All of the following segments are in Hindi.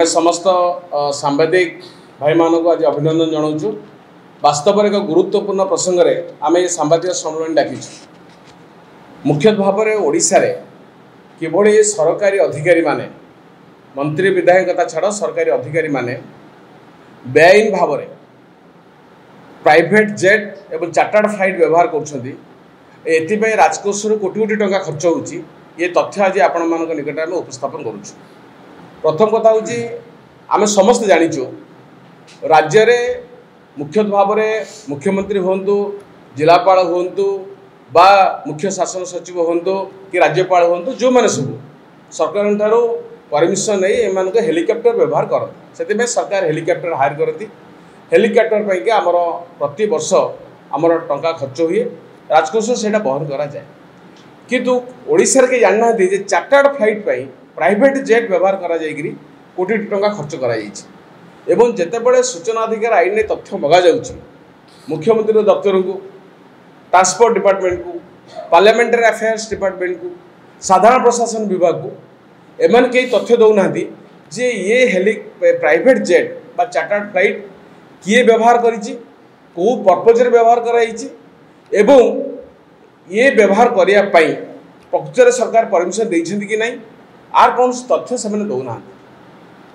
समस्त सांबादिक भाई मान को आज अभिनंदन जनाऊँ। वास्तव में एक गुरुत्वपूर्ण प्रसंग में आम ये सांबादिक सम्मेलन डाकी मुख्य भाव में ओडिशा रे किभली सरकारी अधिकारी माने मंत्री विधायक कथा छाड़ सरकारी अधिकारी माने बेआईन भाव में प्राइवेट जेट एवं चार्टर्ड फ्लाइट व्यवहार कर राजकोष कोटी कोटी टंका खर्च होची ये तथ्य आज आपण मान निकट में उपस्थापन करुँ। प्रथम कथा हूँ आम समस्त जाचु राज्य रे मुख्य भाव में मुख्यमंत्री हूँ जिलापाल हूँ बा मुख्य शासन सचिव हूँ कि राज्यपाल हूँ जो मैंने सब सरकार ठारू परमिशन नहीं एम हेलिकॉप्टर व्यवहार करते से सरकार हेलिकॉप्टर हायर करती हेलिकॉप्टर पर आमर प्रति वर्ष आमर टंका खर्च हुए राजकोष से बहन करा जाए किंतु ओडिशा के जानना चार्टर्ड फ्लाइट प्राइवेट जेट व्यवहार करा जायकरी कोटी टंका खर्च करा एवं जितेबाला सूचना अधिकार आईन में तथ्य मगा जाउछि मुख्यमंत्री दफ्तर को ट्रांसपोर्ट डिपार्टमेंट को पार्लियामेंटरी अफेयर्स डिपार्टमेंट को साधारण प्रशासन विभाग को एमन कई तथ्य दौना जे ये हेली प्राइवेट जेट बा चार्टर्ड फ्लाइट किए व्यवहार करिछि को पर्पज रे व्यवहार कराइछि एवं ये व्यवहार करिया पई प्रकृत सरकार परमिशन देइछन्ति कि नहीं आर कौन तथ्य से दौना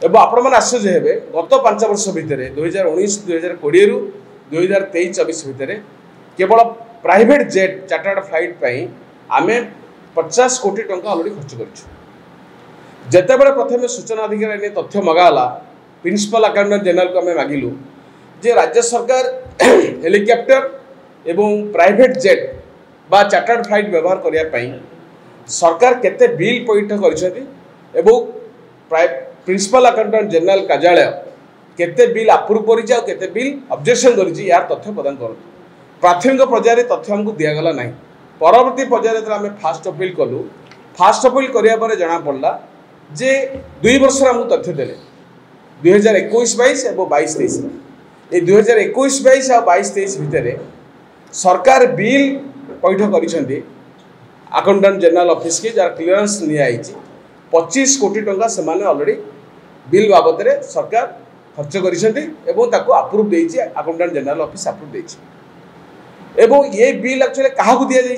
एवं आपण मैंने आश्चर्य हे गत 5 वर्ष भितर 2019 2020 रु 2023-24 भितर केवल प्राइवेट जेट चार्टर्ड फ्लाइट पर आम 50 कोटी टंका अलरेडी खर्च कर जितेबाला प्रथम सूचना अधिकार ने तथ्य मगाला प्रिंसिपल अकाउंटेंट जनरल को आम मागिलु जे राज्य सरकार हेलिकॉप्टर एवं प्राइवेट जेट बा चार्टर्ड फ्लाइट व्यवहार करने सरकार केते बिल पैठ कर प्रिंसिपल अकाउंटेंट जनरल कार्यालय केते बिल अप्रूव करते बिल ऑब्जेक्शन कर यार तथ्य प्रदान कर प्राथमिक पर्यायर तथ्य हमको दिगला ना परवर्ती पर्यायर आम फास्ट अपील कलु फास्ट अपील करापर जना पड़ा जे 2 वर्ष आमको तथ्य देले 2021-22 और 22-23 ये 2021-22 और 22-23 भितर सरकार बिल पैठ कर अकाउंटेंट जनरल ऑफिस के जार क्लीयरेंस नियाई 25 कोटी टंका से ऑलरेडी बिल बाबद में सरकार खर्च कर अप्रूव देती अकाउंटेंट जनरल ऑफिस अप्रूव देती एवं ये बिल एक्चुअली क्या दि जाए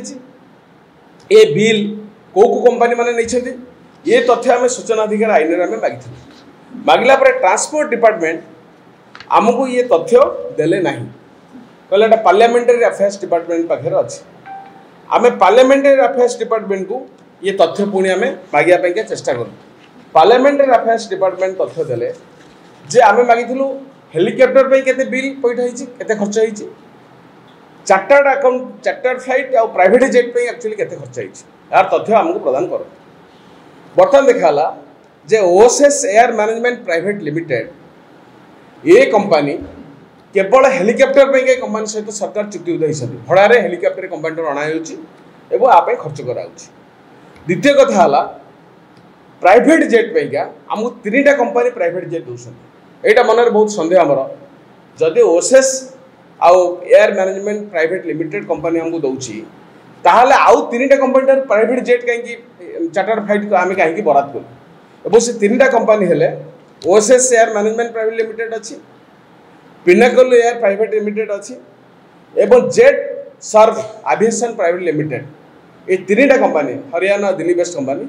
ये बिल को कंपनी मैंने नहीं ये तथ्य आम सूचना अधिकार आईन में मागी मागिला ट्रांसपोर्ट डिपार्टमेंट आमको ये तथ्य देले ना कहले पार्लियामेंटरी अफेयर्स डिपार्टमेंट पाखे अच्छे आम पार्लियामेंटरी अफेयर्स डिपार्टमेंट को ये तथ्य पुणी आम मागिया चेष्टा करूँ पार्लियामेंटरी अफेयर्स डिपार्टमेंट तथ्य देले जे आम मागिलु हेलिकॉप्टर पे केते बिल पैठ होती केते खर्च होती चार्टर्ड फ्लाइट और प्राइवेट जेट पे एक्चुअली केते खर्च होती यार तथ्य आमको प्रदान कर बर्तमान देखाला जे OSS air management private limited ये कंपनी केवल हेलिकॉप्टर पे कंपनी सहित सरकार चुक्ति उठाई भड़ारे हेलिकॉप्टर कंपनी अणाई आप खर्च करा द्वितीय कथा है प्राइवेट जेट पैका आमको 3टा कंपनी प्राइवेट जेट दूसरी यहाँ मन में बहुत सन्देह आमर जदि ओएसएस आउ air management private limited company आमको दूसरी ताहले आउ 3टा कंपनी प्राइवेट जेट कहीं चार्टर्ड फ्लाइट को आम कहीं बराद करूँ से 3टा कंपनी हेले OSS air management private limited अच्छी पिनाकल एयर प्राइवेट लिमिटेड अच्छी एवं jet serve aviation private limited ये 3टा company Haryana Delhi based company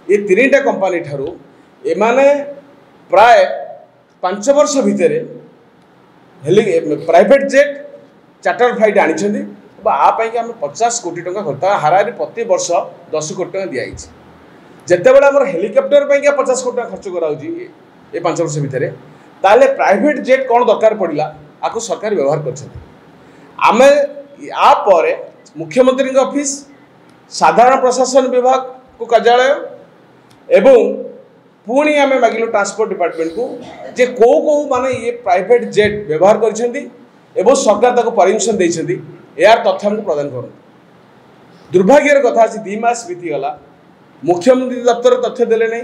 ये 3टा कंपनी ठारू एमाने प्राय 5 वर्ष भितर प्राइवेट जेट चार्टर्ड फ्लाइट आनी आपाई आम 50 कोटी टंका खर्च हाराहारी प्रति वर्ष 10 कोटी टंका दिखाई जितेबाला आम हेलिकॉप्टर पर 50 कोटी टंका खर्च कर 5 वर्ष भितर ताले प्राइवेट जेट कौन दरकार पड़ा आपको सरकार व्यवहार कर आप मुख्यमंत्री ऑफिस साधारण प्रशासन विभाग को कार्यालय एवं पुणी आम मागिलु ट्रांसपोर्ट डिपार्टमेंट को जे को माने ये प्राइवेट जेट व्यवहार कर सरकार ताको परमिशन देइछन्ती यार तथ्य हमको प्रदान कर दुर्भाग्यर कथा अच्छी 2 मास बीतीगला मुख्यमंत्री दफ्तर तथ्य देले नहीं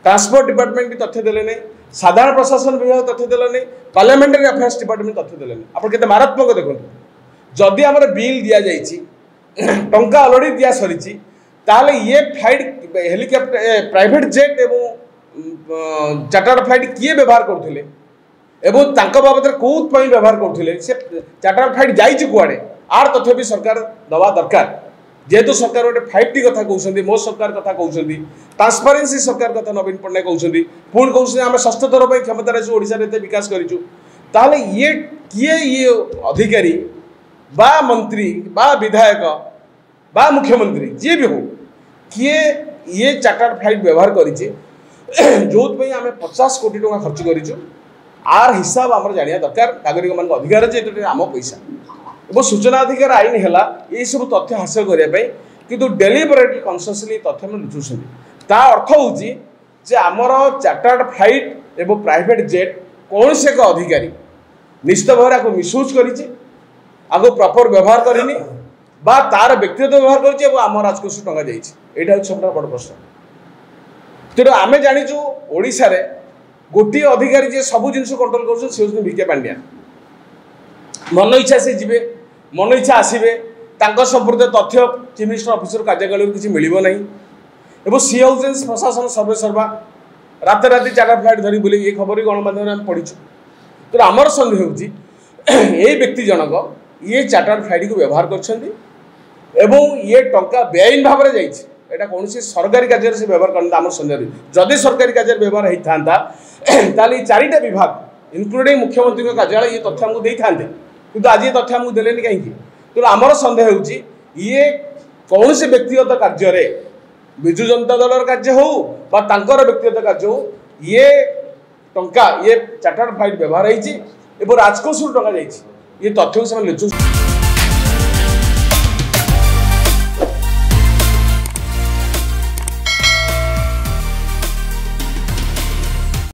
ट्रांसपोर्ट डिपार्टमेंट भी तथ्य देले नहीं साधारण प्रशासन विभाग तथ्य देले नहीं पार्लियामेंटरी अफेयर्स डिपार्टमेंट तथ्य देले नहीं आप केते मारात्मक देखो जदि आम बिल दि जाइए टंका अलरेडी दिया सरी ताहले ये फ्लाइट हेलिकॉप्टर प्राइवेट जेट एवं चार्टर्ड फ्लाइट किए व्यवहार करते एवं बाबद कौन व्यवहार करते से चार्टर्ड फ्लाइट जाइए कुआड़े आर तथ्य भी सरकार दवा दरकार जेहेतु सरकार गोटे 5T कथा कहते मो सरकार कथा कहते ट्रांसपेरेन्सी सरकार कथा नवीन पट्टनायक कहते पुणी कहते आम षष्ठ थर पर क्षमतार ओडिशा एत विकास करूँ ताहले ये किए ये अधिकारी बा मंत्री बा विधायक बा मुख्यमंत्री जी भी हो किए ये चार्टर्ड फ्लाइट व्यवहार करें जो आम 50 कोटी टका खर्च करूँ आर हिसाब आम जाना दरकार नागरिक मान अधिकार अच्छे आम पैसा और सूचना अधिकार आईन है ये सब तथ्य हासिल करने किंतु डेलीबरेटली कन्सियसली तथ्य में लुचुं ता अर्थ हूँ आमर चार्टर्ड फ्लाइट एवं प्राइवेट जेट कौन से एक अधिकारी निश्चित भाव में मिसयूज कर प्रॉपर व्यवहार करनी बा तार व्यक्तिगत व्यवहार कर आम राजकोष टंगा जाइए सबटा बड़ प्रश्न तेणु आम जाचु ओडिशा रे गोटे अधिकारी जे सब जिन कंट्रोल कर विके पांड्या मन इच्छा से जीवे मन इच्छा आसवे संपर्क तथ्य चीफ मिनिस्टर ऑफिसर कार्यालय किसी मिल ना सी हूँ प्रशासन सर्वे सर्वा रात चार्टर्ड फ्लाइट धरी बुले ये खबर गणमाध्यम पढ़ी तो आमर सन्देह हो व्यक्ति जनक ये चार्टर्ड फ्लाइट को व्यवहार कर ये टंका बेआईन भाव में जाइए कौन सरकारी कार्य से व्यवहार करते आम सन्देह जदि सरकारी कार्य व्यवहार होता ताली चारिटा विभाग इनक्लूडिंग मुख्यमंत्री कार्यालय ये तथ्य आमको देते किंतु आज ये तथ्य आमको देलेनि कहीं तेणु आमर सन्देह हो ये कौन से व्यक्तिगत कार्य विजु जनता दल कार्य हो व्यक्तिगत कार्य हो ये टंका ये चार्टर्ड फ्लाइट व्यवहार होती राजकोष टंका जाइए ये तथ्य को लुचु।